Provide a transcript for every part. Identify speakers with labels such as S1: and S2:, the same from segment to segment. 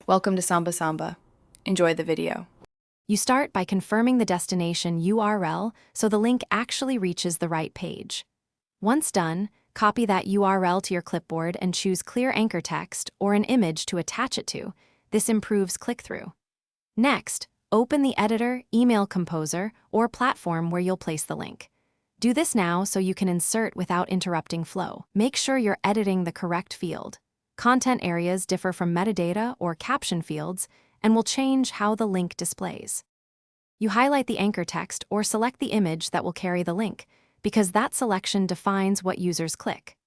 S1: Welcome to Samba Samba. Enjoy the video.
S2: You start by confirming the destination URL so the link actually reaches the right page. Once done, copy that URL to your clipboard and choose clear anchor text or an image to attach it to. This improves click-through. Next, open the editor, email composer, or platform where you'll place the link. Do this now so you can insert without interrupting flow. Make sure you're editing the correct field. Content areas differ from metadata or caption fields and will change how the link displays. You highlight the anchor text or select the image that will carry the link, because that selection defines what users click.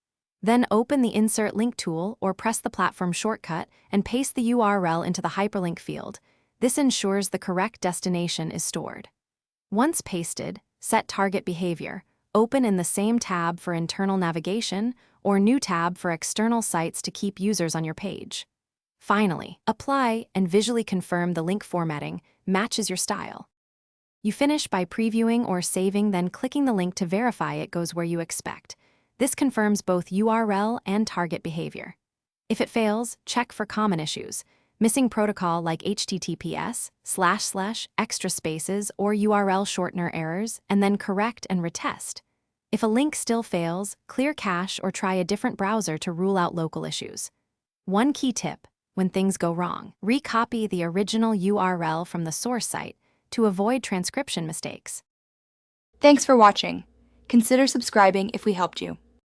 S2: Then open the Insert Link tool or press the platform shortcut and paste the URL into the hyperlink field. This ensures the correct destination is stored. Once pasted, set target behavior. Open in the same tab for internal navigation or new tab for external sites to keep users on your page. Finally, apply and visually confirm the link formatting matches your style. You finish by previewing or saving, then clicking the link to verify it goes where you expect. This confirms both URL and target behavior. If it fails, check for common issues. Missing protocol like HTTPS, // extra spaces, or URL shortener errors, and then correct and retest. If a link still fails, clear cache or try a different browser to rule out local issues. One key tip: when things go wrong, recopy the original URL from the source site to avoid transcription mistakes.
S3: Thanks for watching. Consider subscribing if we helped you.